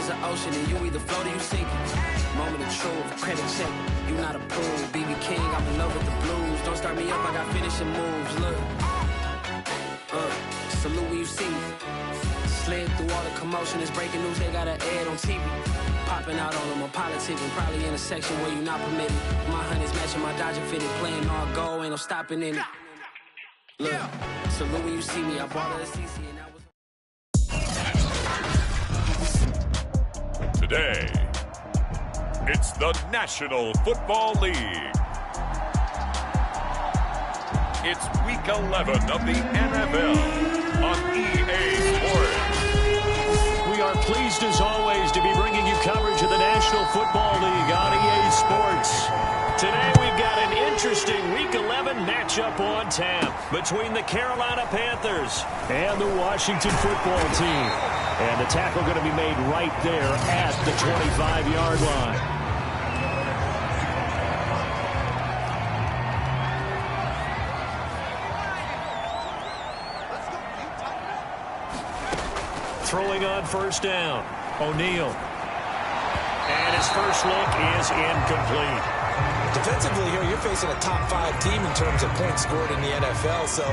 is an ocean, and you either float or you sink. Moment of truth, credit check, you not approved. BB King, I'm in love with the blues. Don't start me up, I got finishing moves. Look, salute when you see me. Slid through all the commotion, it's breaking news, they got an ad on TV. Popping out on them, I'm politicking, probably in a section where you not permitted. My honey's matching my Dodger fitted, playing all goal, ain't no stopping in it. Look, salute when you see me, I bought her a CC and that was... Today, it's the National Football League. It's Week 11 of the NFL on EA Sports. We are pleased as always to be bringing you coverage of the National Football League on EA Sports. Today we've got an interesting Week 11 matchup on tap between the Carolina Panthers and the Washington Football Team. And the tackle going to be made right there at the 25-yard line. Throwing on first down, O'Neal. And his first look is incomplete. Defensively here, you're facing a top 5 team in terms of points scored in the NFL. So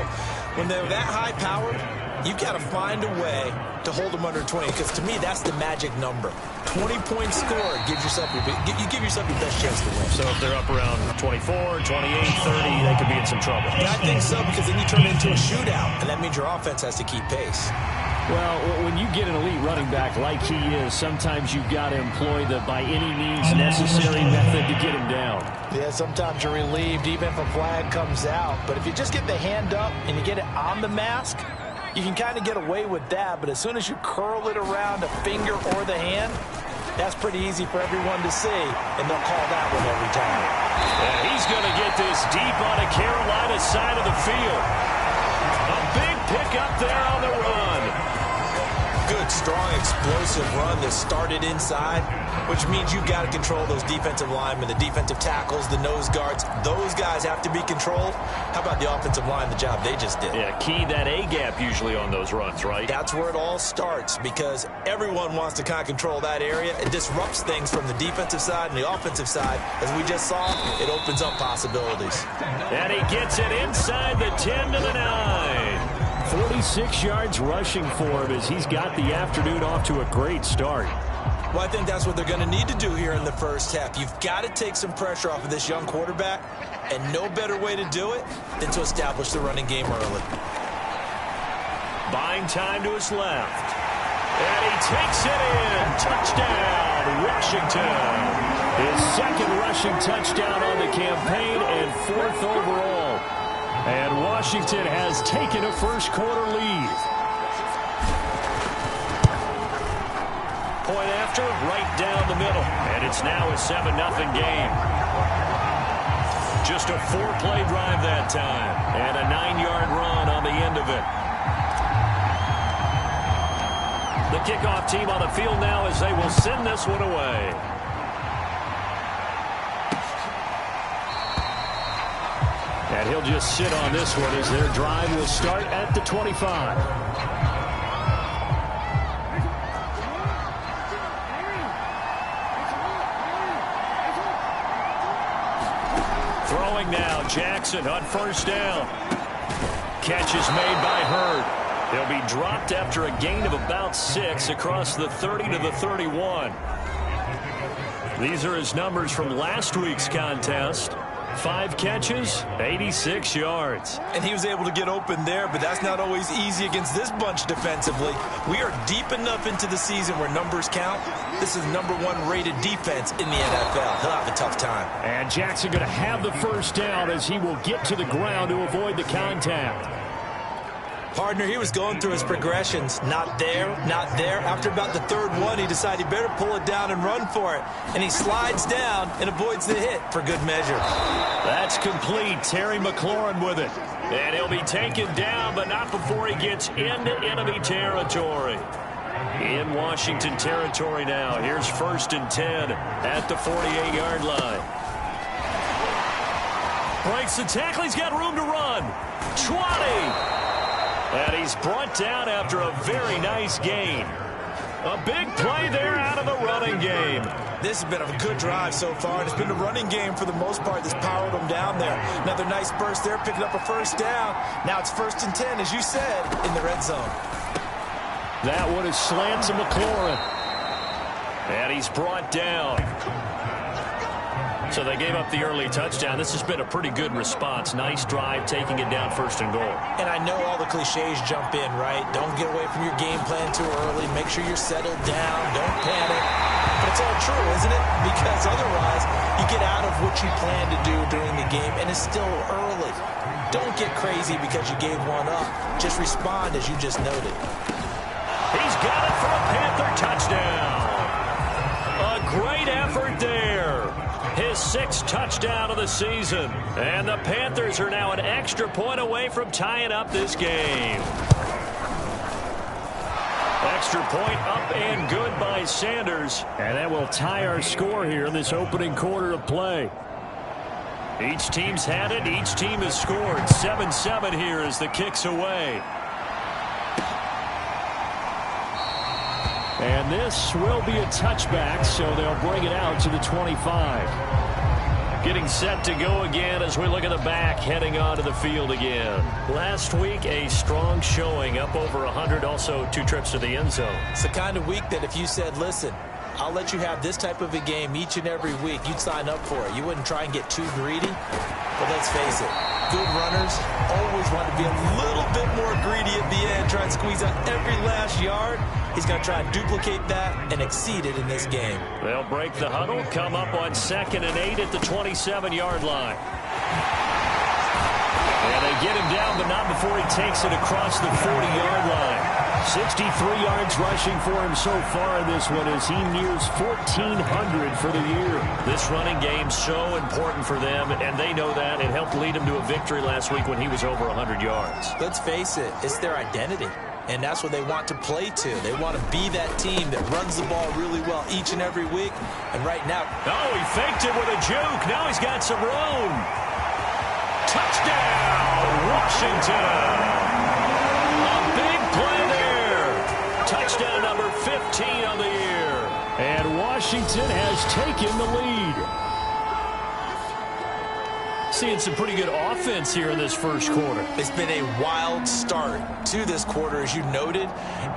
when they're that high powered, you've got to find a way to hold them under 20. Because to me, that's the magic number. 20 points scored, you give yourself your best chance to win. So if they're up around 24, 28, 30, they could be in some trouble. Yeah, I think so, because then you turn it into a shootout, and that means your offense has to keep pace. Well, when you get an elite running back like he is, sometimes you've got to employ the by any means necessary method to get him down. Yeah, sometimes you're relieved even if a flag comes out. But if you just get the hand up and you get it on the mask, you can kind of get away with that. But as soon as you curl it around a finger or the hand, that's pretty easy for everyone to see, and they'll call that one every time. And he's going to get this deep on a Carolina side of the field. A big pickup there on the run. Good, strong, explosive run that started inside, which means you've got to control those defensive linemen, the defensive tackles, the nose guards. Those guys have to be controlled. How about the offensive line, the job they just did? Yeah, key that A-gap usually on those runs, right? That's where it all starts, because everyone wants to kind of control that area. It disrupts things from the defensive side and the offensive side. As we just saw, it opens up possibilities. And he gets it inside the 10 to the 9. 46 yards rushing for him as he's got the afternoon off to a great start. Well, I think that's what they're going to need to do here in the first half. You've got to take some pressure off of this young quarterback, and no better way to do it than to establish the running game early. Buying time to his left. And he takes it in. Touchdown, Washington. His second rushing touchdown on the campaign and 4th overall. And Washington has taken a first-quarter lead. Point after, right down the middle. And it's now a 7-0 game. Just a 4-play drive that time. And a 9-yard run on the end of it. The kickoff team on the field now as they will send this one away. And he'll just sit on this one as their drive will start at the 25. Throwing now, Jackson on first down. Catch is made by Hurd. He'll be dropped after a gain of about 6 across the 30 to the 31. These are his numbers from last week's contest. 5 catches, 86 yards. And he was able to get open there, but that's not always easy against this bunch defensively. We are deep enough into the season where numbers count. This is #1 rated defense in the NFL. He'll have a tough time. And Jackson going to have the first down as he will get to the ground to avoid the contact. Partner, he was going through his progressions. Not there, not there. After about the 3rd one, he decided he better pull it down and run for it. And he slides down and avoids the hit for good measure. That's complete. Terry McLaurin with it. And he'll be taken down, but not before he gets into enemy territory. In Washington territory now. Here's 1st and 10 at the 48-yard line. Breaks the tackle. He's got room to run. 20. And he's brought down after a very nice gain. A big play there out of the running game. This has been a good drive so far, and it's been the running game for the most part that's powered them down there. Another nice burst there, picking up a first down. Now it's 1st and 10, as you said, in the red zone. That one is slant to McLaurin. And he's brought down. So they gave up the early touchdown. This has been a pretty good response. Nice drive, taking it down 1st and goal. And I know all the cliches jump in, right? Don't get away from your game plan too early. Make sure you're settled down. Don't panic. But it's all true, isn't it? Because otherwise, you get out of what you plan to do during the game, and it's still early. Don't get crazy because you gave one up. Just respond as you just noted. He's got it for a Panther touchdown. A great effort there. His 6th touchdown of the season. And the Panthers are now an extra point away from tying up this game. Extra point up and good by Sanders. And that will tie our score here in this opening quarter of play. Each team's had it. Each team has scored. 7-7 here as the kick's away. And this will be a touchback, so they'll bring it out to the 25. Getting set to go again as we look at the back, heading onto the field again. Last week, a strong showing, up over 100, also 2 trips to the end zone. It's the kind of week that if you said, listen, I'll let you have this type of a game each and every week, you'd sign up for it. You wouldn't try and get too greedy. But let's face it, good runners always want to be a little bit more greedy at the end, try and squeeze out every last yard. He's going to try and duplicate that and exceed it in this game. They'll break the huddle, come up on 2nd and 8 at the 27-yard line. And they get him down, but not before he takes it across the 40-yard line. 63 yards rushing for him so far in this one as he nears 1,400 for the year. This running game's so important for them, and they know that. It helped lead him to a victory last week when he was over 100 yards. Let's face it, it's their identity. And that's what they want to play to. They want to be that team that runs the ball really well each and every week. And right now... Oh, he faked it with a juke. Now he's got some room. Touchdown, Washington. A big play there. Touchdown number 15 on the year. And Washington has taken the lead. Seeing some pretty good offense here in this first quarter. It's been a wild start to this quarter, as you noted.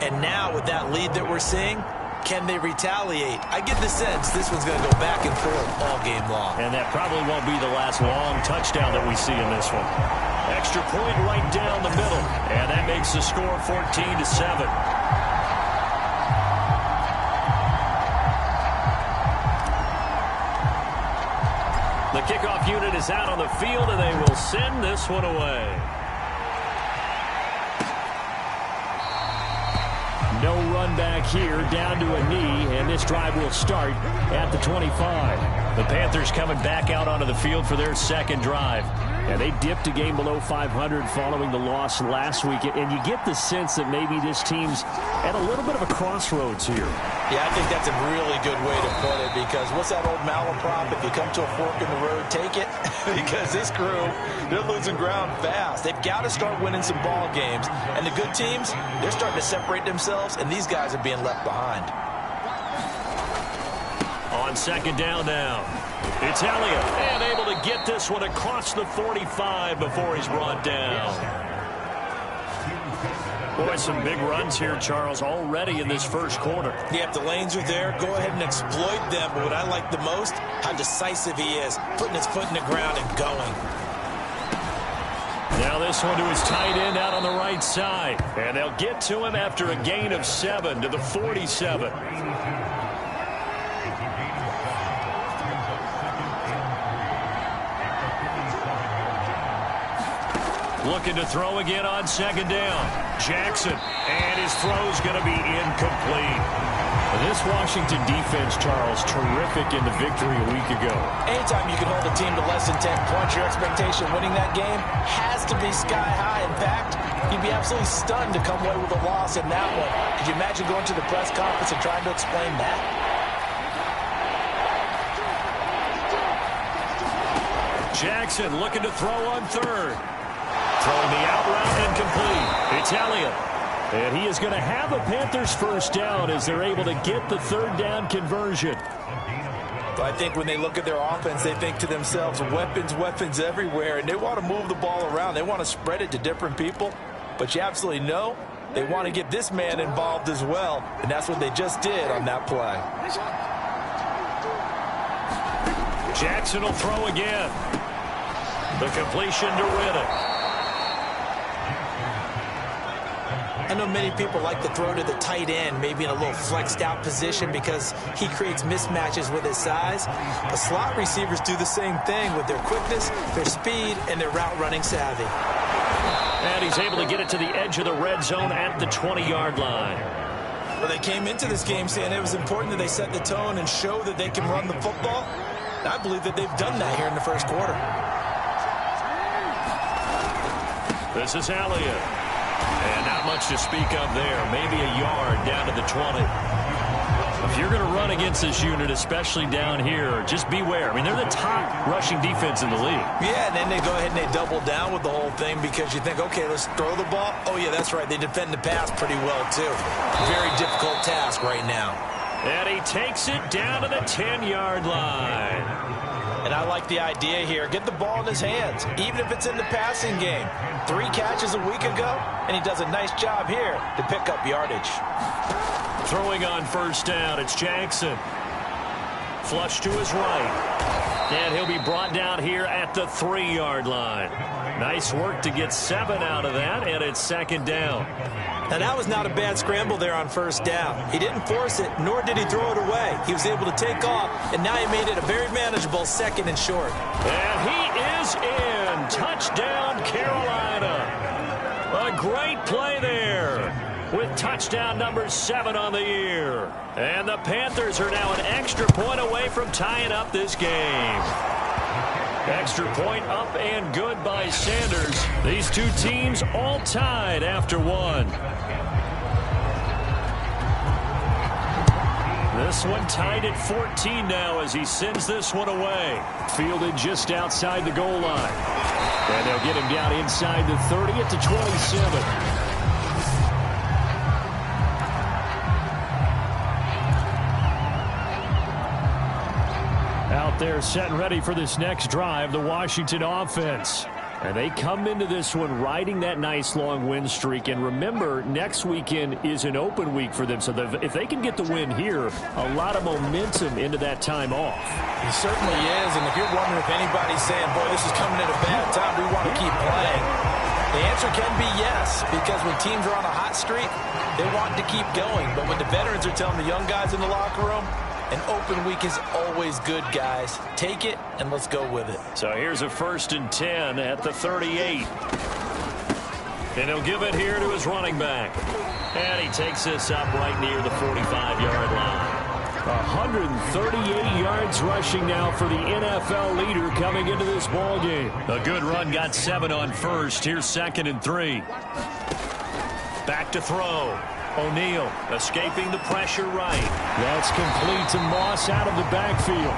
And now with that lead that we're seeing, can they retaliate? I get the sense this one's going to go back and forth all game long. And that probably won't be the last long touchdown that we see in this one. Extra point right down the middle. And that makes the score 14-7. The kickoff unit is out on the field, and they will send this one away. No run back here, down to a knee, and this drive will start at the 25. The Panthers coming back out onto the field for their 2nd drive. And they dipped a game below 500 following the loss last week. And you get the sense that maybe this team's at a little bit of a crossroads here. Yeah, I think that's a really good way to put it, because what's that old malaprop? If you come to a fork in the road, take it. Because this crew, they're losing ground fast. They've got to start winning some ball games. And the good teams, they're starting to separate themselves, and these guys are being left behind. On 2nd down now. It's Elliott, and able to get this one across the 45 before he's brought down. Boy, some big runs here, Charles, already in this first quarter. Yeah, if the lanes are there, go ahead and exploit them. But what I like the most, how decisive he is, putting his foot in the ground and going. Now this one to his tight end out on the right side. And they'll get to him after a gain of 7 to the 47. Looking to throw again on 2nd down. Jackson, and his throw's going to be incomplete. This Washington defense, Charles, terrific in the victory a week ago. Anytime you can hold a team to less than 10 points, your expectation winning that game has to be sky high. In fact, you'd be absolutely stunned to come away with a loss in that one. Could you imagine going to the press conference and trying to explain that? Jackson looking to throw on 3rd. Throwing the out route incomplete. It's Elliott. And he is going to have a Panthers first down as they're able to get the third down conversion. I think when they look at their offense, they think to themselves, weapons, weapons everywhere, and they want to move the ball around. They want to spread it to different people, but you absolutely know they want to get this man involved as well, and that's what they just did on that play. Jackson will throw again. The completion to Riddick. I know many people like to throw to the tight end, maybe in a little flexed out position because he creates mismatches with his size. But slot receivers do the same thing with their quickness, their speed, and their route running savvy. And he's able to get it to the edge of the red zone at the 20-yard line. Well, they came into this game saying it was important that they set the tone and show that they can run the football. And I believe that they've done that here in the first quarter. This is Elliott. And not much to speak of there. Maybe a yard down to the 20. If you're going to run against this unit, especially down here, just beware. I mean, they're the top rushing defense in the league. Yeah, and then they go ahead and they double down with the whole thing because you think, okay, let's throw the ball. Oh, yeah, that's right. They defend the pass pretty well, too. Very difficult task right now. And he takes it down to the 10-yard line. And I like the idea here. Get the ball in his hands, even if it's in the passing game. 3 catches a week ago, and he does a nice job here to pick up yardage. Throwing on first down, it's Jackson. Flush to his right. And he'll be brought down here at the 3-yard line. Nice work to get 7 out of that, and it's second down. Now, that was not a bad scramble there on first down. He didn't force it, nor did he throw it away. He was able to take off, and now he made it a very manageable second and short. And he is in. Touchdown, Carolina. A great play there with touchdown number 7 on the year. And the Panthers are now an extra point away from tying up this game. Extra point up and good by Sanders. These two teams all tied after 1. This one tied at 14 now as he sends this one away. Fielded just outside the goal line. And they'll get him down inside the 30 at the 27. Out there set and ready for this next drive, the Washington offense. And they come into this one riding that nice long win streak. And remember, next weekend is an open week for them. So if they can get the win here, a lot of momentum into that time off. He certainly is. And if you're wondering if anybody's saying, boy, this is coming at a bad time, we want to keep playing, the answer can be yes. Because when teams are on a hot streak, they want to keep going. But when the veterans are telling the young guys in the locker room, an open week is always good, guys. Take it, and let's go with it. So here's a 1st and 10 at the 38. And he'll give it here to his running back. And he takes this up right near the 45-yard line. 138 yards rushing now for the NFL leader coming into this ball game. A good run, got 7 on first. Here's 2nd and 3. Back to throw. O'Neal escaping the pressure right. That's complete to Moss out of the backfield.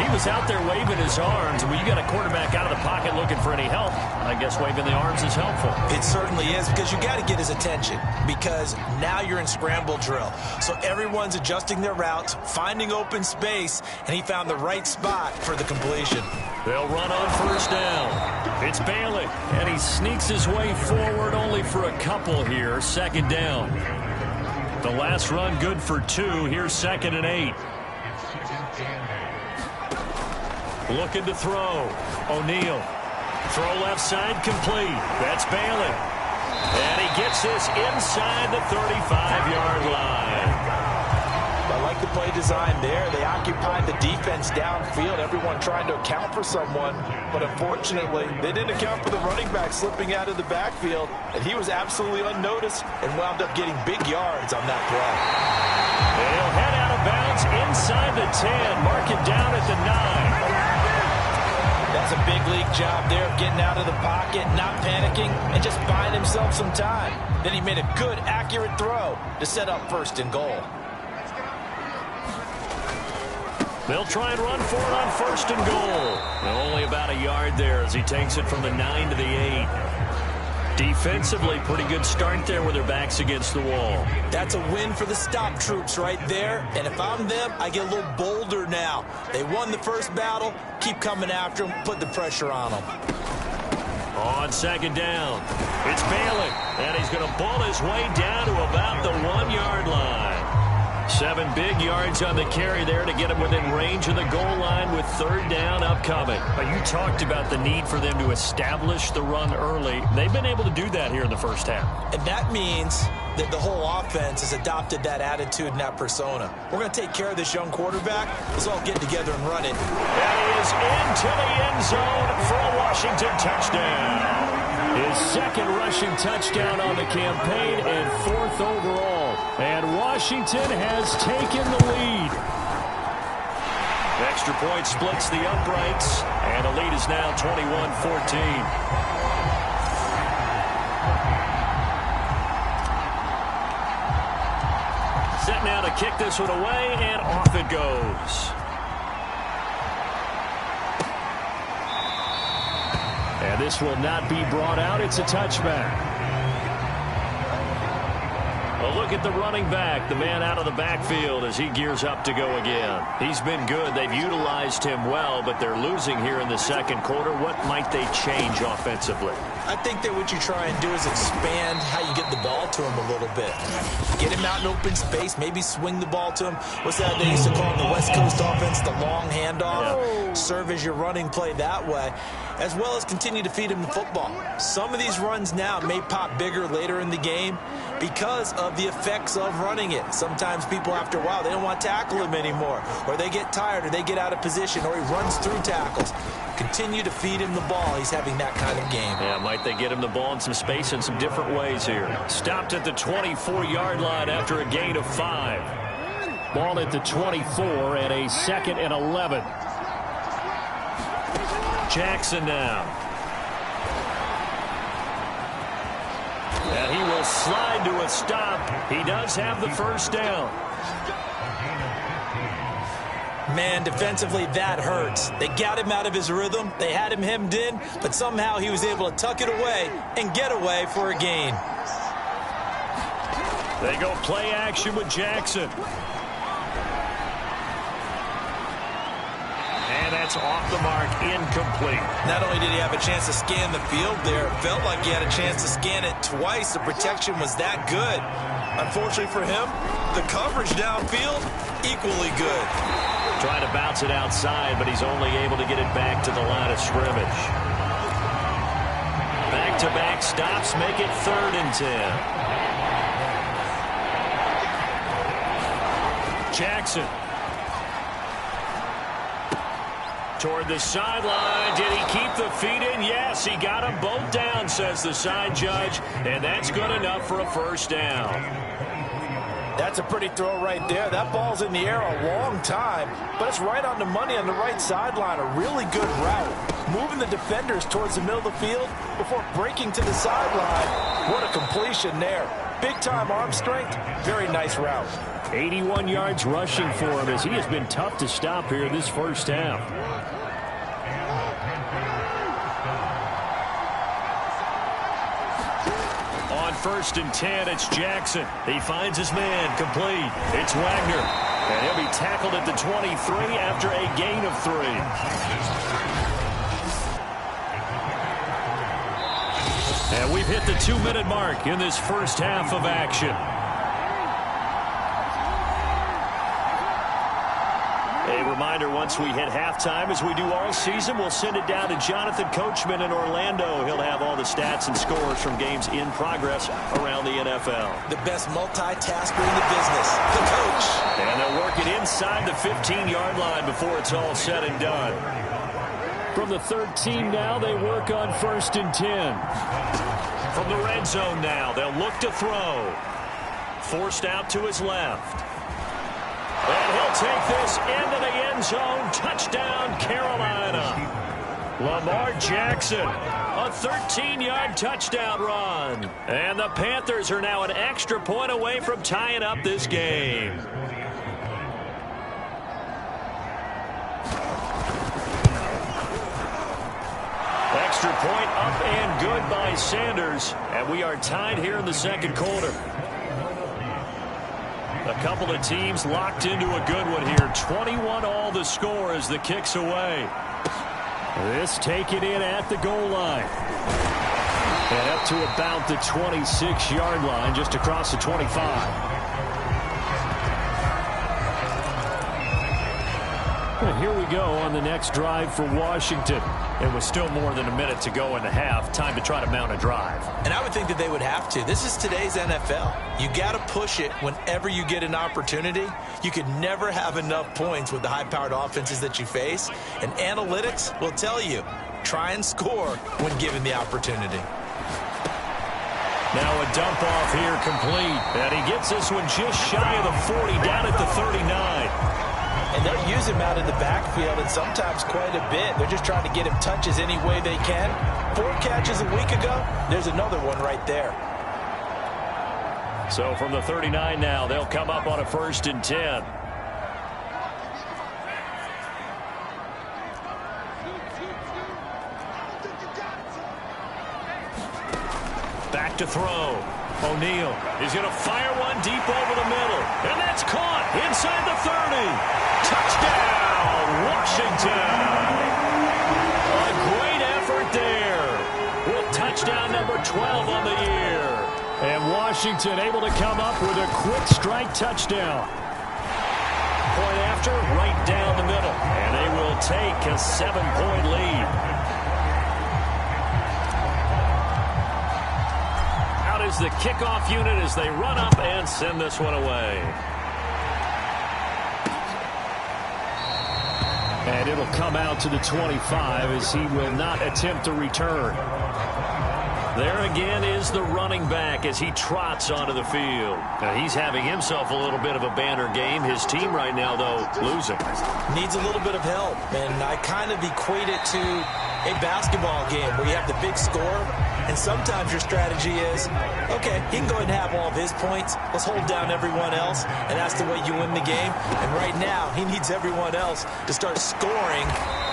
He was out there waving his arms. When you got a quarterback out of the pocket looking for any help, I guess waving the arms is helpful. It certainly is, because you got to get his attention, because now you're in scramble drill. So everyone's adjusting their routes, finding open space, and he found the right spot for the completion. They'll run on first down. It's Bailey, and he sneaks his way forward only for a couple here. 2nd down. The last run good for 2. Here's 2nd and 8. Looking to throw. O'Neal. Throw left side complete. That's Bailey. And he gets this inside the 35-yard line. I like the play design there. They occupied the defense downfield, everyone trying to account for someone. But unfortunately, they didn't account for the running back slipping out of the backfield. And he was absolutely unnoticed and wound up getting big yards on that play. And he'll head out of bounds inside the 10. Mark it down at the 9. That's a big league job there of getting out of the pocket, not panicking, and just buying himself some time. Then he made a good, accurate throw to set up 1st and goal. They'll try and run for it on 1st and goal. Only about a yard there as he takes it from the 9 to the 8. Defensively, pretty good start there with their backs against the wall. That's a win for the stop troops right there. And if I'm them, I get a little bolder now. They won the first battle. Keep coming after them. Put the pressure on them. On second down, it's Bailey. And he's going to ball his way down to about the 1-yard line. 7 big yards on the carry there to get him within range of the goal line with third down upcoming. You talked about the need for them to establish the run early. They've been able to do that here in the first half. And that means that the whole offense has adopted that attitude and that persona. We're going to take care of this young quarterback. Let's all get together and run it. And he is into the end zone for a Washington touchdown. His second rushing touchdown on the campaign and 4th overall. And Washington has taken the lead. Extra point splits the uprights, and the lead is now 21-14. Set now to kick this one away, and off it goes. And this will not be brought out. It's a touchback. A look at the running back, the man out of the backfield as he gears up to go again. He's been good. They've utilized him well, but they're losing here in the second quarter. What might they change offensively? I think that what you try and do is expand how you get the ball to him a little bit. Get him out in open space, maybe swing the ball to him. What's that they used to call in the West Coast offense, the long handoff? Yeah. Serve as your running play that way, as well as continue to feed him the football. Some of these runs now may pop bigger later in the game because of the effects of running it. Sometimes people, after a while, they don't want to tackle him anymore, or they get tired, or they get out of position, or he runs through tackles. Continue to feed him the ball. He's having that kind of game. Yeah, might they get him the ball in some space in some different ways here. Stopped at the 24-yard line after a gain of 5. Ball at the 24 and a 2nd and 11. Jackson now. And he will slide to a stop. He does have the first down. Man, defensively, that hurts. They got him out of his rhythm. They had him hemmed in, but somehow he was able to tuck it away and get away for a gain. They go play action with Jackson. And that's off the mark, incomplete. Not only did he have a chance to scan the field there, it felt like he had a chance to scan it twice. The protection was that good. Unfortunately for him, the coverage downfield, equally good. Trying to bounce it outside, but he's only able to get it back to the line of scrimmage. Back-to-back stops make it 3rd and 10. Jackson. Toward the sideline. Did he keep the feet in? Yes, he got them both down, says the side judge, and that's good enough for a first down. That's a pretty throw right there. That ball's in the air a long time, but it's right on the money on the right sideline. A really good route. Moving the defenders towards the middle of the field before breaking to the sideline. What a completion there. Big-time arm strength. Very nice route. 81 yards rushing for him as he has been tough to stop here this first half. On 1st and 10, it's Jackson. He finds his man, complete. It's Wagner. And he'll be tackled at the 23 after a gain of 3. And we've hit the 2-minute mark in this first half of action. A reminder, once we hit halftime, as we do all season, we'll send it down to Jonathan Coachman in Orlando. He'll have all the stats and scores from games in progress around the NFL. The best multitasker in the business, the coach. And they'll work it inside the 15-yard line before it's all said and done. From the 13 now, they work on 1st and 10. From the red zone now, they'll look to throw. Forced out to his left. And he'll take this into the end zone. Touchdown, Carolina. Lamar Jackson, a 13-yard touchdown run. And the Panthers are now an extra point away from tying up this game. Extra point up and good by Sanders, and we are tied here in the second quarter. A couple of teams locked into a good one here. 21 all the score as the kick's away. This taken in at the goal line. And up to about the 26-yard line, just across the 25. Well, here we go on the next drive for Washington. It was still more than a minute to go in the half. Time to try to mount a drive. And I would think that they would have to. This is today's NFL. You got to push it whenever you get an opportunity. You could never have enough points with the high-powered offenses that you face. And analytics will tell you, try and score when given the opportunity. Now a dump off here complete. And he gets this one just shy of the 40, down at the 39. And they'll use him out in the backfield, and sometimes quite a bit. They're just trying to get him touches any way they can. 4 catches a week ago, there's another one right there. So from the 39 now, they'll come up on a 1st and 10. Back to throw. O'Neal is going to fire one deep over the middle. And that's caught inside the 30. Touchdown, Washington. A great effort there with touchdown number 12 on the year. And Washington able to come up with a quick strike touchdown. Point after, right down the middle. And they will take a 7-point lead. Is the kickoff unit as they run up and send this one away. And it'll come out to the 25 as he will not attempt to return. There again is the running back as he trots onto the field. Now he's having himself a little bit of a banner game. His team right now, though, losing. Needs a little bit of help, and I kind of equate it to a basketball game where you have the big score, and sometimes your strategy is, okay, he can go ahead and have all of his points. Let's hold down everyone else, and that's the way you win the game. And right now, he needs everyone else to start scoring,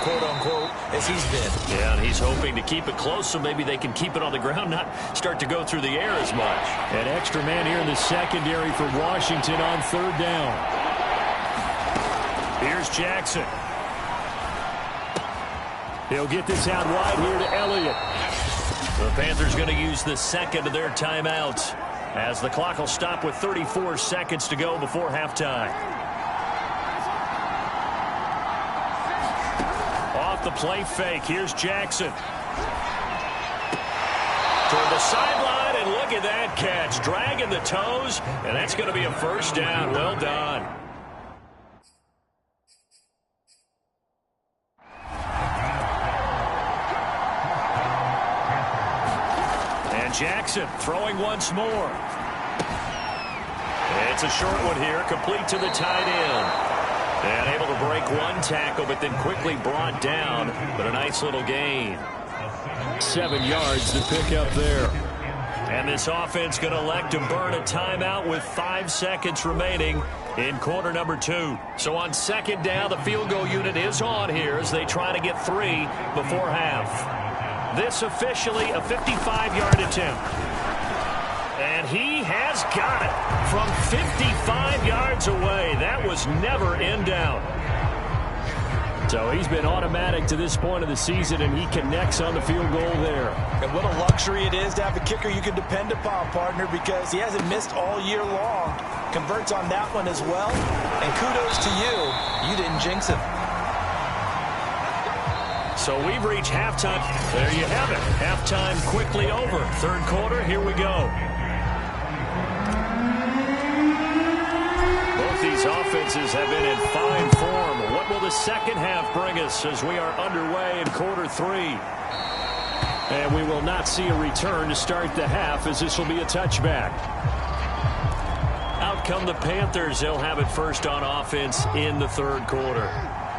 quote-unquote, as he's been. Yeah, and he's hoping to keep it close so maybe they can keep it on the ground, not start to go through the air as much. An extra man here in the secondary for Washington on 3rd down. Here's Jackson. He'll get this out wide here to Elliott. The Panthers going to use the second of their timeouts as the clock will stop with 34 seconds to go before halftime. Off the play fake, here's Jackson. Toward the sideline, and look at that catch. Dragging the toes, and that's going to be a 1st down. Well done. Jackson throwing once more. It's a short one here, complete to the tight end. And able to break one tackle, but then quickly brought down. But a nice little gain. 7 yards to pick up there. And this offense going to elect to burn a timeout with 5 seconds remaining in quarter number 2. So on 2nd down, the field goal unit is on here as they try to get 3 before half. This officially a 55-yard attempt. And he has got it from 55 yards away. That was never in doubt. So he's been automatic to this point of the season, and he connects on the field goal there. And what a luxury it is to have a kicker you can depend upon, partner, because he hasn't missed all year long. Converts on that one as well. And kudos to you. You didn't jinx him. So we've reached halftime. There you have it. Halftime quickly over. 3rd quarter, here we go. Both these offenses have been in fine form. What will the second half bring us as we are underway in quarter 3? And we will not see a return to start the half as this will be a touchback. Out come the Panthers. They'll have it first on offense in the 3rd quarter.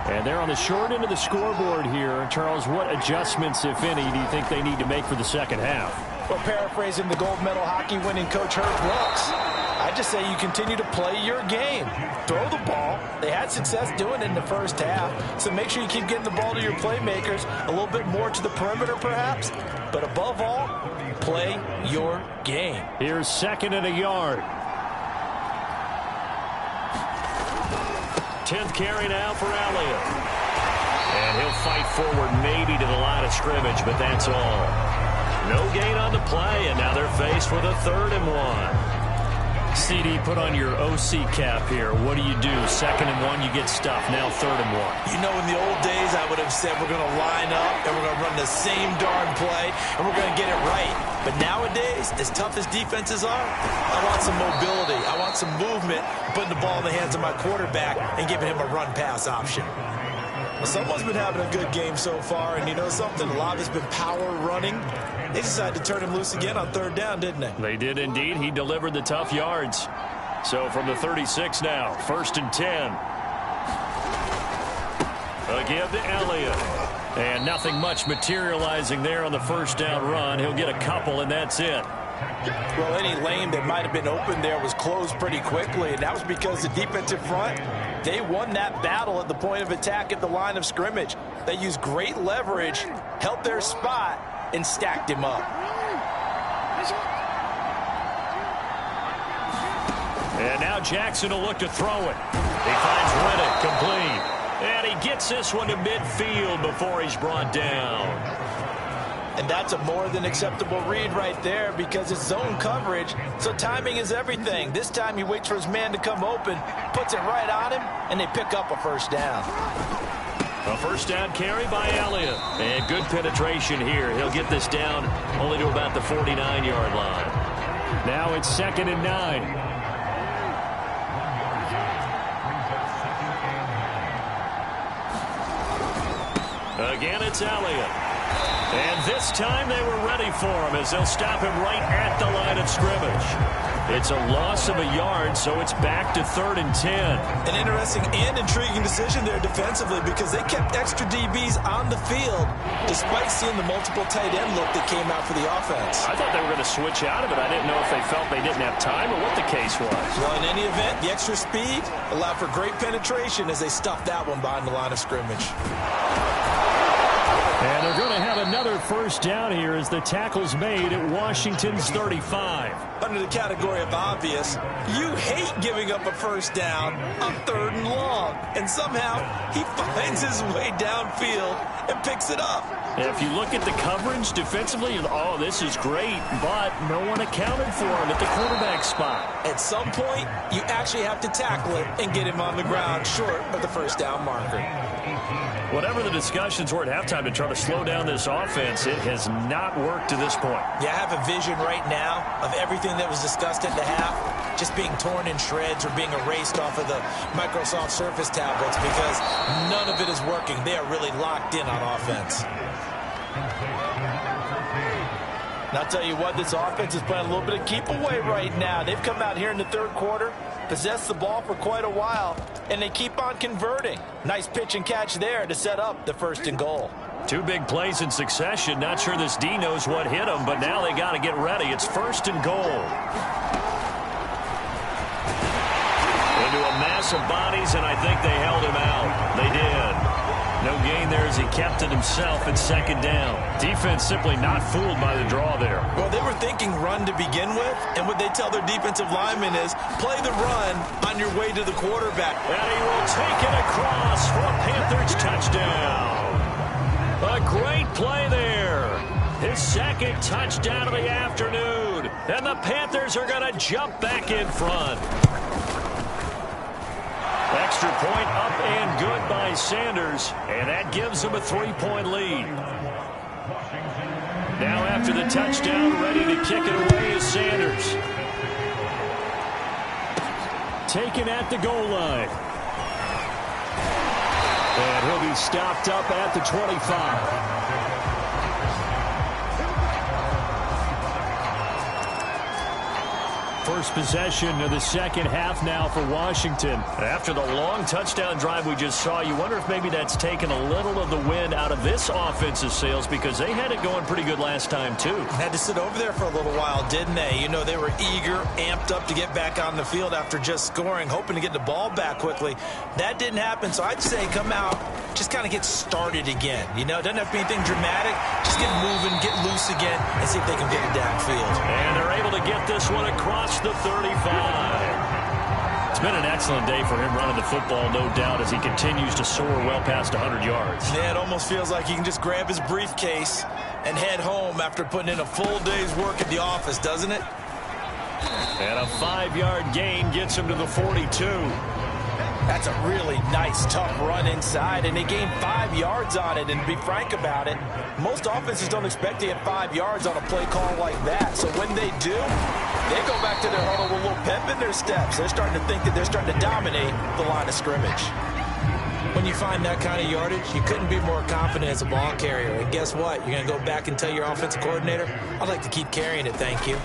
And they're on the short end of the scoreboard here. Charles, what adjustments, if any, do you think they need to make for the second half? Well, paraphrasing the gold medal hockey winning coach Herb Brooks, I just say you continue to play your game. Throw the ball. They had had success doing it in the first half. So make sure you keep getting the ball to your playmakers, a little bit more to the perimeter perhaps. But above all, play your game. Here's 2nd and a yard. 10th carry now for Elliott. And he'll fight forward maybe to the line of scrimmage, but that's all. No gain on the play, and now they're faced with a 3rd and 1. CD, put on your OC cap here. What do you do? 2nd and 1, you get stuffed. Now 3rd and 1. You know, in the old days, I would have said we're going to line up and we're going to run the same darn play and we're going to get it right. But nowadays, as tough as defenses are, I want some mobility. I want some movement, putting the ball in the hands of my quarterback and giving him a run-pass option. Well, someone's been having a good game so far, and you know something? A lot has been power running. They decided to turn him loose again on 3rd down, didn't they? They did indeed. He delivered the tough yards. So from the 36 now, 1st and 10. Again to Elliott. And nothing much materializing there on the 1st down run. He'll get a couple, and that's it. Well, any lane that might have been open there was closed pretty quickly, and that was because the defensive front, they won that battle at the point of attack at the line of scrimmage. They used great leverage, held their spot, and stacked him up. And now Jackson will look to throw it. He finds Reddick complete. And he gets this one to midfield before he's brought down. And that's a more than acceptable read right there because it's zone coverage, so timing is everything. This time he waits for his man to come open, puts it right on him, and they pick up a 1st down. A 1st down carry by Elliott. And good penetration here. He'll get this down only to about the 49-yard line. Now it's 2nd and 9. Again, it's Elliott. And this time they were ready for him as they'll stop him right at the line of scrimmage. It's a loss of a yard, so it's back to 3rd and 10. An interesting and intriguing decision there defensively because they kept extra DBs on the field despite seeing the multiple tight end look that came out for the offense. I thought they were going to switch out of it. I didn't know if they felt they didn't have time or what the case was. Well, in any event, the extra speed allowed for great penetration as they stuffed that one behind the line of scrimmage. And they're going to have another 1st down here as the tackle's made at Washington's 35. Under the category of obvious, you hate giving up a 1st down on 3rd and long. And somehow he finds his way downfield and picks it up. If you look at the coverage defensively, oh, this is great, but no one accounted for him at the quarterback spot. At some point, you actually have to tackle it and get him on the ground short of the 1st down marker. Whatever the discussions were at halftime to try to slow down this offense, it has not worked to this point. Yeah, I have a vision right now of everything that was discussed at the half just being torn in shreds or being erased off of the Microsoft Surface tablets because none of it is working. They are really locked in on offense. And I'll tell you what, this offense is playing a little bit of keep away right now. They've come out here in the 3rd quarter, possessed the ball for quite a while, and they keep on converting. Nice pitch and catch there to set up the 1st and goal. 2 big plays in succession. Not sure this D knows what hit him, but now they got to get ready. It's 1st and goal. Into a mass of bodies, and I think they held him out. They did. No gain there as he kept it himself at 2nd down. Defense simply not fooled by the draw there. Well, they were thinking run to begin with, and what they tell their defensive linemen is play the run on your way to the quarterback. And he will take it across for a Panthers touchdown. A great play there. His 2nd touchdown of the afternoon. And the Panthers are going to jump back in front. Extra point up and good by Sanders, and that gives them a 3-point lead. Now after the touchdown, ready to kick it away is Sanders. Taken at the goal line. And he'll be stopped up at the 25. first possession of the second half now for Washington. After the long touchdown drive we just saw, you wonder if maybe that's taken a little of the wind out of this offensive sails, because they had it going pretty good last time too. Had to sit over there for a little while, didn't they? You know, they were eager, amped up to get back on the field after just scoring, hoping to get the ball back quickly. That didn't happen, so I'd say come out, just kind of get started again. You know, it doesn't have to be anything dramatic. Just get moving, get loose again, and see if they can get it downfield. And they're able to get this one across the 35. It's been an excellent day for him running the football, no doubt, as he continues to soar well past 100 yards. Yeah, it almost feels like he can just grab his briefcase and head home after putting in a full day's work at the office, doesn't it? And a 5-yard gain gets him to the 42. That's a really nice, tough run inside, and they gained 5 yards on it. And to be frank about it, most offenses don't expect to get 5 yards on a play call like that. So when they do, they go back to their huddle with a little pep in their steps. They're starting to think that they're starting to dominate the line of scrimmage. When you find that kind of yardage, you couldn't be more confident as a ball carrier. And guess what? You're going to go back and tell your offensive coordinator, I'd like to keep carrying it, thank you.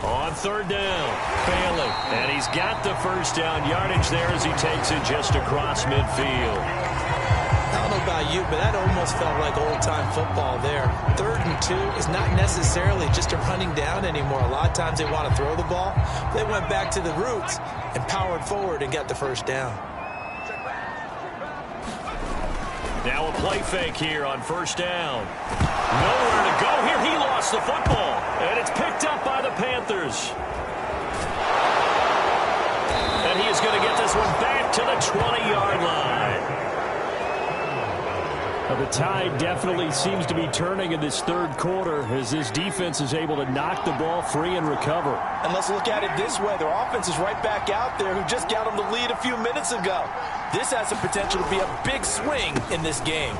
On third down, failing. And he's got the first down yardage there as he takes it just across midfield. I don't know about you, but that almost felt like old-time football there. 3rd and 2 is not necessarily just a running down anymore. A lot of times they want to throw the ball. They went back to the roots and powered forward and got the first down. Now a play fake here on first down. Nowhere to go here. He lost the football. And it's picked up by the Panthers. And he is going to get this one back to the 20-yard line. Well, the tide definitely seems to be turning in this third quarter as this defense is able to knock the ball free and recover. And let's look at it this way. Their offense is right back out there who just got them the lead a few minutes ago. This has the potential to be a big swing in this game.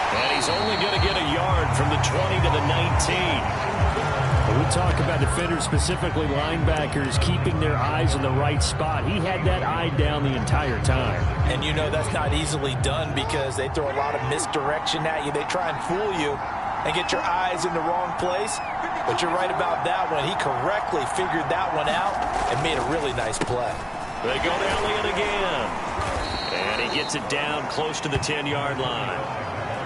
And he's only going to get a yard from the 20 to the 19. We talk about defenders, specifically linebackers, keeping their eyes in the right spot. He had that eye down the entire time. And you know that's not easily done because they throw a lot of misdirection at you. They try and fool you and get your eyes in the wrong place. But you're right about that one. He correctly figured that one out and made a really nice play. They go to Elliott again. And he gets it down close to the 10-yard line.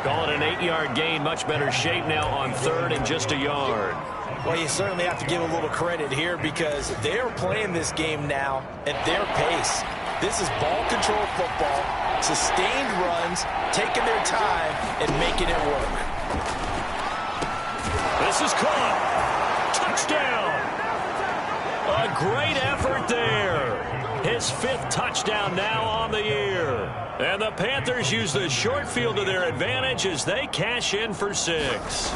Call it an 8-yard gain. Much better shape now on 3rd and just a yard. Well, you certainly have to give a little credit here because they're playing this game now at their pace. This is ball control football, sustained runs, taking their time, and making it work. This is caught. Touchdown. A great effort there. His 5th touchdown now on the year. And the Panthers use the short field to their advantage as they cash in for 6.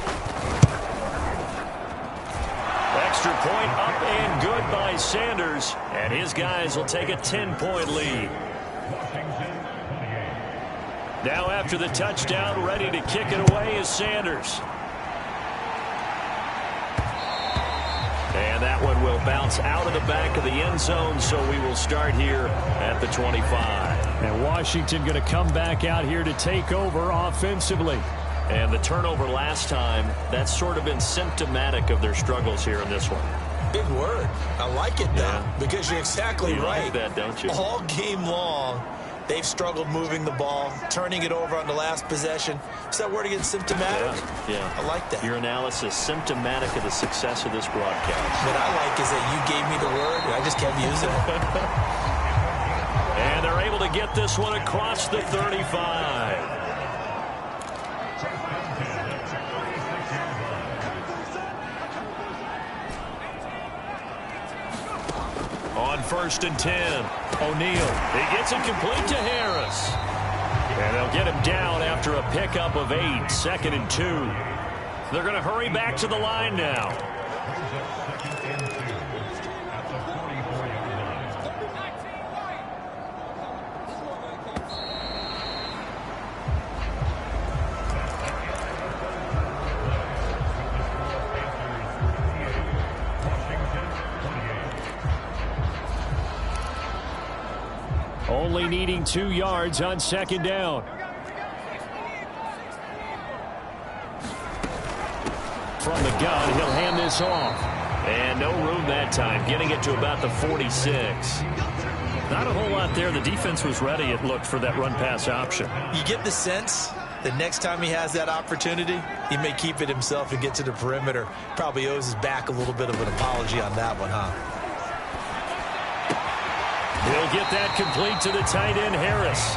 Extra point up and good by Sanders. And his guys will take a 10-point lead. Now after the touchdown, ready to kick it away is Sanders. And that one will bounce out of the back of the end zone, so we will start here at the 25. And Washington going to come back out here to take over offensively. And the turnover last time, that's sort of been symptomatic of their struggles here in this one. Big word. I like it, though, because you're exactly right. Like that, don't you? All game long, they've struggled moving the ball, turning it over on the last possession. Is that word again, symptomatic? Yeah. I like that. Your analysis, symptomatic of the success of this broadcast. What I like is that you gave me the word, and I just kept using it. And they're able to get this one across the 35. On 1st and 10, O'Neal. He gets it complete to Harris. And they'll get him down after a pickup of 8, 2nd and 2. They're going to hurry back to the line now. Only needing 2 yards on 2nd down. From the gun, he'll hand this off. And no room that time, getting it to about the 46. Not a whole lot there. The defense was ready, it looked, for that run-pass option. You get the sense that next time he has that opportunity, he may keep it himself and get to the perimeter. Probably owes his back a little bit of an apology on that one, huh? He'll get that complete to the tight end, Harris.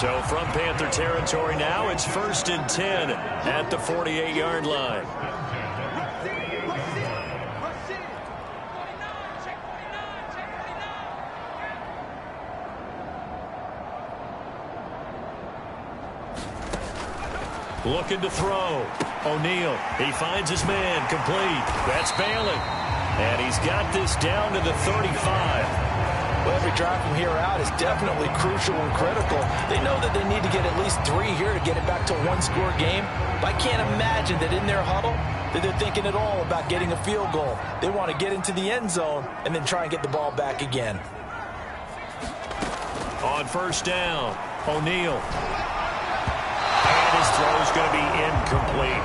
So from Panther territory now, it's 1st and 10 at the 48-yard line. Looking to throw. O'Neal, he finds his man, complete. That's Balin. And he's got this down to the 35. Well, every drive from here out is definitely crucial and critical. They know that they need to get at least 3 here to get it back to a one-score game. But I can't imagine that in their huddle that they're thinking at all about getting a field goal. They want to get into the end zone and then try and get the ball back again. On 1st down, O'Neal. And his throw's going to be incomplete.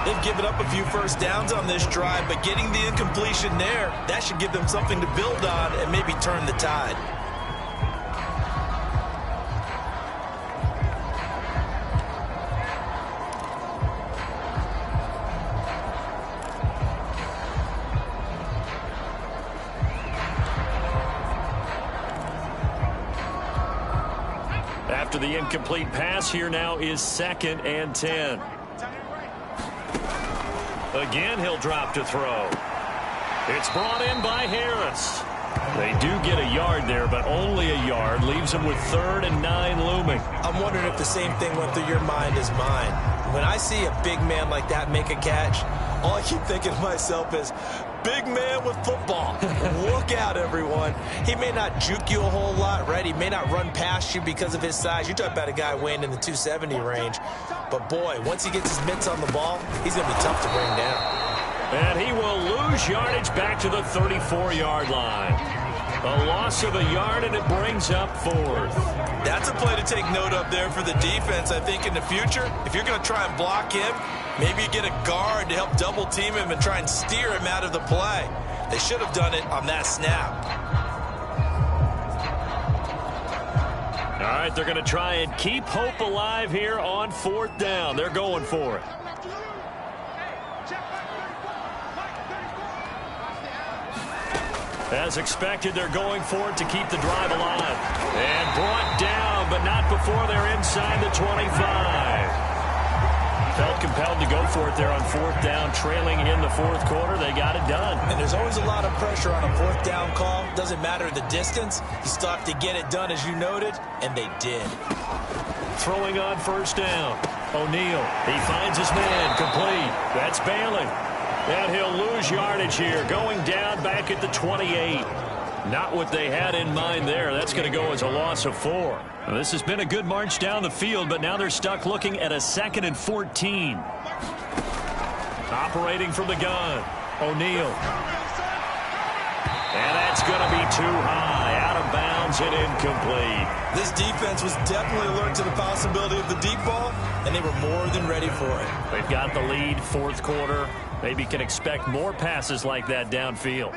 They've given up a few first downs on this drive, but getting the incompletion there, that should give them something to build on and maybe turn the tide. After the incomplete pass, here now is 2nd and 10. Again, he'll drop to throw. It's brought in by Harris. They do get a yard there, but only a yard. Leaves them with 3rd and 9 looming. I'm wondering if the same thing went through your mind as mine. When I see a big man like that make a catch, all I keep thinking to myself is, big man with football. Look out, everyone. He may not juke you a whole lot, right? He may not run past you because of his size. You're talking about a guy weighing in the 270 range. But, boy, once he gets his mitts on the ball, he's going to be tough to bring down. And he will lose yardage back to the 34-yard line. A loss of a yard, and it brings up 4th. That's a play to take note of there for the defense. I think in the future, if you're going to try and block him, maybe you get a guard to help double-team him and try and steer him out of the play. They should have done it on that snap. All right, they're going to try and keep hope alive here on 4th down. They're going for it. As expected, they're going for it to keep the drive alive. And brought down, but not before they're inside the 25. Felt compelled to go for it there on 4th down, trailing in the 4th quarter. They got it done. And there's always a lot of pressure on a 4th down call. Doesn't matter the distance. You still have to get it done, as you noted, and they did. Throwing on 1st down. O'Neal, he finds his man, complete. That's Balin. And he'll lose yardage here, going down back at the 28. Not what they had in mind there. That's going to go as a loss of 4. Well, this has been a good march down the field, but now they're stuck looking at a 2nd and 14. Operating from the gun, O'Neal. And that's going to be too high, out of bounds and incomplete. This defense was definitely alert to the possibility of the deep ball, and they were more than ready for it. They've got the lead, 4th quarter. Maybe can expect more passes like that downfield.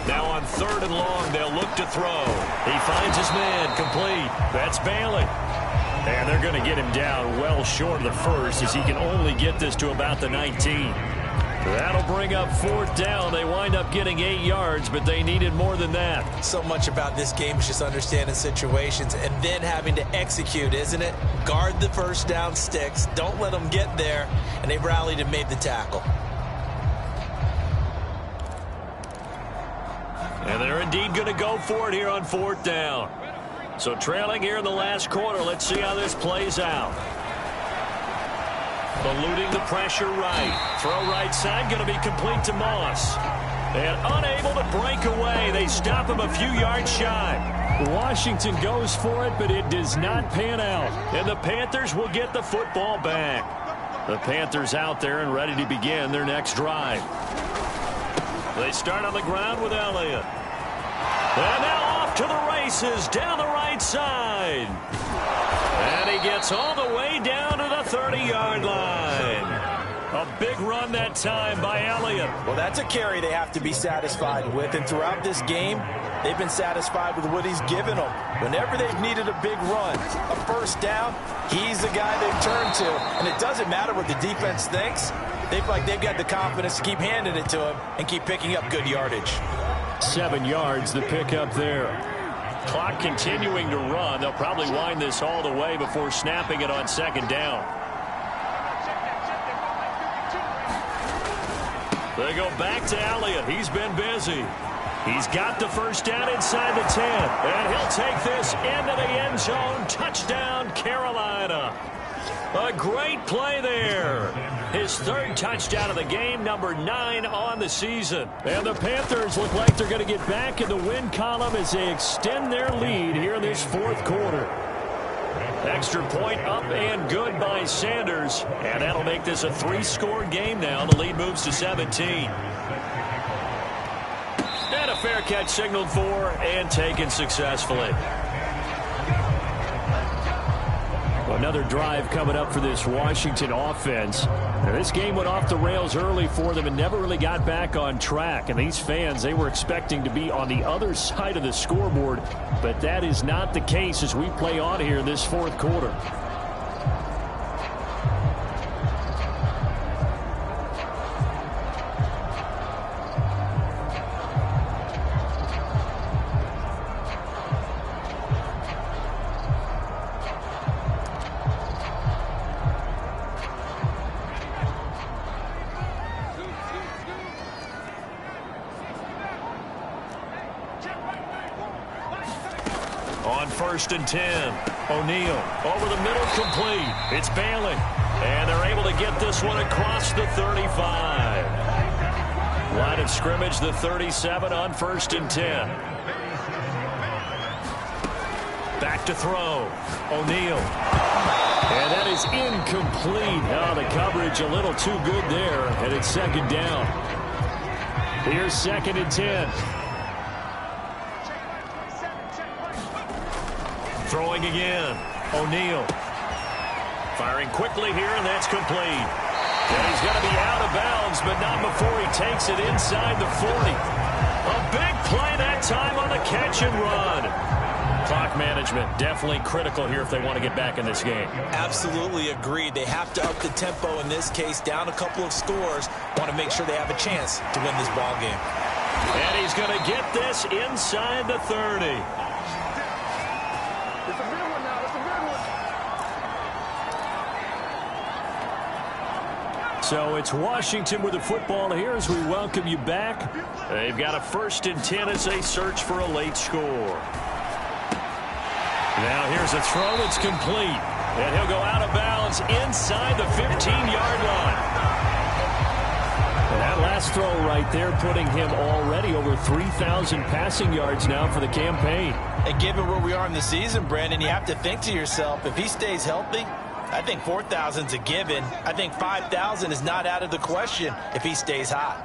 Now on 3rd and long, they'll look to throw. He finds his man, complete. That's Balin. And they're going to get him down well short of the 1st, as he can only get this to about the 19. That'll bring up 4th down. They wind up getting 8 yards, but they needed more than that. So much about this game is just understanding situations and then having to execute, isn't it? Guard the 1st down sticks. Don't let them get there. And they rallied and made the tackle. And they're indeed going to go for it here on 4th down. So trailing here in the last quarter. Let's see how this plays out. Eluding the pressure right. Throw right side, going to be complete to Moss. And unable to break away. They stop him a few yards shy. Washington goes for it, but it does not pan out. And the Panthers will get the football back. The Panthers out there and ready to begin their next drive. They start on the ground with Elliott. And now off to the races down the right side. And he he gets all the way down to the 30-yard line. A big run that time by Elliott. Well, that's a carry they have to be satisfied with. And throughout this game, they've been satisfied with what he's given them. Whenever they've needed a big run, a first down, he's the guy they've turned to. And it doesn't matter what the defense thinks. They feel like they've got the confidence to keep handing it to him and keep picking up good yardage. 7 yards the pickup there. Clock continuing to run. They'll probably wind this all the way before snapping it on second down. They go back to Elliott. He's been busy. He's got the first down inside the 10. And he'll take this into the end zone. Touchdown, Carolina. A great play there. His third touchdown of the game, number 9 on the season. And the Panthers look like they're going to get back in the win column as they extend their lead here in this fourth quarter. Extra point up and good by Sanders. And that'll make this a 3-score game now. The lead moves to 17. And a fair catch signaled for and taken successfully. Another drive coming up for this Washington offense. Now, this game went off the rails early for them and never really got back on track. And these fans, they were expecting to be on the other side of the scoreboard. But that is not the case as we play on here in this fourth quarter. On 1st and 10, O'Neal over the middle, complete. It's Bailey, and they're able to get this one across the 35. Line of scrimmage, the 37 on 1st and 10. Back to throw, O'Neal. And that is incomplete. Oh, the coverage a little too good there, and it's second down. Here's 2nd and 10. Throwing again. O'Neal. Firing quickly here, and that's complete. And he's going to be out of bounds, but not before he takes it inside the 40. A big play that time on the catch and run. Clock management definitely critical here if they want to get back in this game. Absolutely agreed. They have to up the tempo in this case, down a couple of scores. Want to make sure they have a chance to win this ball game. And he's going to get this inside the 30. So it's Washington with the football here as we welcome you back. They've got a 1st and 10 as they search for a late score. Now here's a throw that's complete. And he'll go out of bounds inside the 15-yard line. And that last throw right there putting him already over 3,000 passing yards now for the campaign. And given where we are in the season, Brandon, you have to think to yourself, if he stays healthy, I think 4,000's a given. I think 5,000 is not out of the question if he stays hot.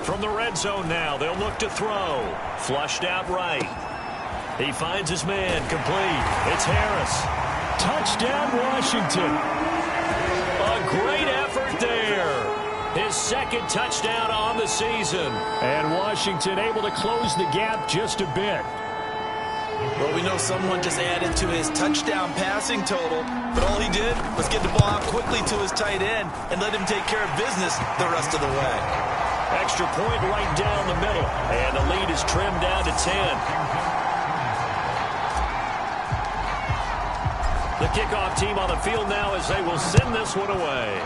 From the red zone now, they'll look to throw. Flushed out right. He finds his man, complete. It's Harris. Touchdown, Washington. A great effort there. His 2nd touchdown on the season. And Washington able to close the gap just a bit. Well, we know someone just added to his touchdown passing total, but all he did was get the ball out quickly to his tight end and let him take care of business the rest of the way. Extra point right down the middle, and the lead is trimmed down to 10. The kickoff team on the field now as they will send this one away.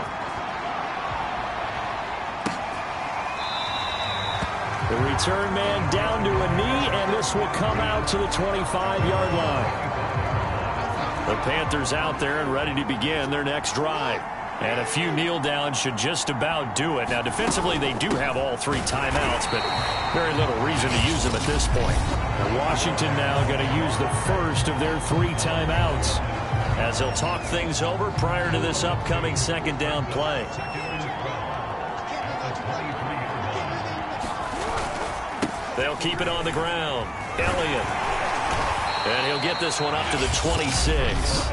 The return man down to a knee, and this will come out to the 25-yard line. The Panthers out there and ready to begin their next drive. And a few kneel downs should just about do it. Now, defensively, they do have all 3 timeouts, but very little reason to use them at this point. And Washington now going to use the first of their 3 timeouts as they'll talk things over prior to this upcoming 2nd down play. They'll keep it on the ground. Elliott. And he'll get this one up to the 26.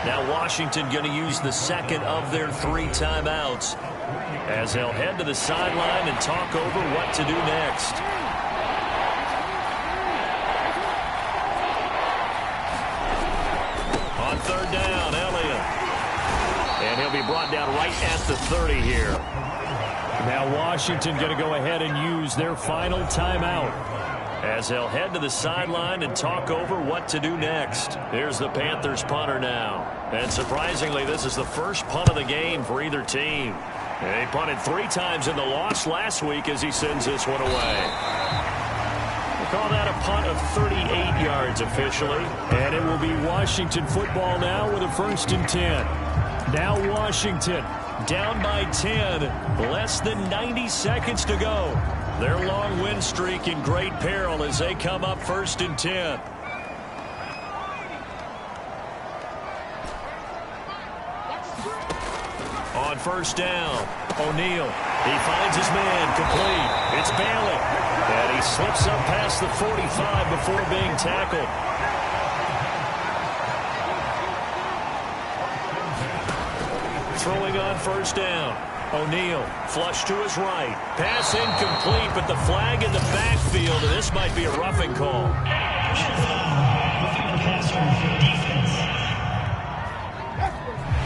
Now Washington going to use the second of their 3 timeouts as they'll head to the sideline and talk over what to do next. On third down, Elliott. And he'll be brought down right at the 30 here. Now Washington going to go ahead and use their final timeout as they'll head to the sideline and talk over what to do next. Here's the Panthers punter now. And surprisingly, this is the first punt of the game for either team. They punted 3 times in the loss last week as he sends this one away. We'll call that a punt of 38 yards officially. And it will be Washington football now with a 1st and 10. Now Washington down by 10. Less than 90 seconds to go. Their long win streak in great peril as they come up 1st and 10. On 1st down, O'Neal. He finds his man, complete. It's Bailey. And he slips up past the 45 before being tackled. Throwing on 1st down. O'Neal, flush to his right. Pass incomplete, but the flag in the backfield, and this might be a roughing call.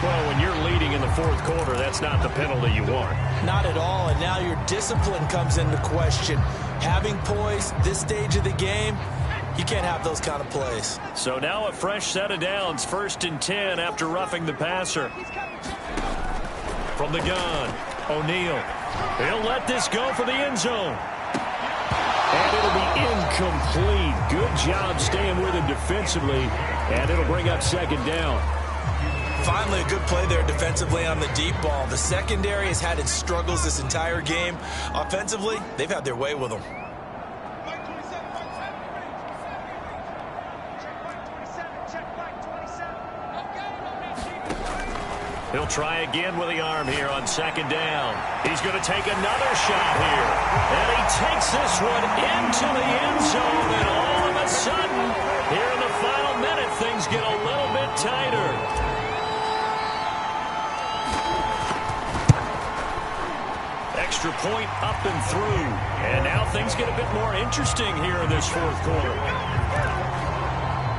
Well, when you're leading in the 4th quarter, that's not the penalty you want. Not at all, and now your discipline comes into question. Having poise this stage of the game, you can't have those kind of plays. So now a fresh set of downs, 1st and 10 after roughing the passer. From the gun, O'Neal. He'll let this go for the end zone. And it'll be incomplete. Good job staying with him defensively. And it'll bring up 2nd down. Finally, a good play there defensively on the deep ball. The secondary has had its struggles this entire game. Offensively, they've had their way with them. He'll try again with the arm here on 2nd down. He's going to take another shot here. And he takes this one into the end zone. And all of a sudden, here in the final minute, things get a little bit tighter. Extra point up and through. And now things get a bit more interesting here in this 4th quarter.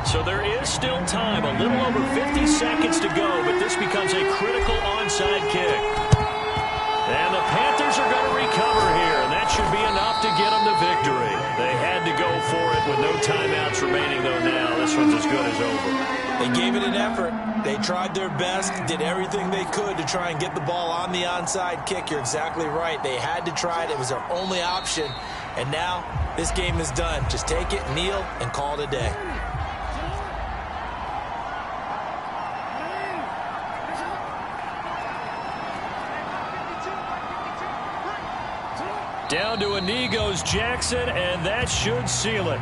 So there is still time, a little over 50 seconds to go, but this becomes a critical onside kick. And the Panthers are going to recover here, and that should be enough to get them the victory. They had to go for it with no timeouts remaining, though now this one's as good as over. They gave it an effort. They tried their best, did everything they could to try and get the ball on the onside kick. You're exactly right. They had to try it. It was their only option. And now this game is done. Just take it, kneel, and call it a day. Down to Inigo's Jackson, and that should seal it.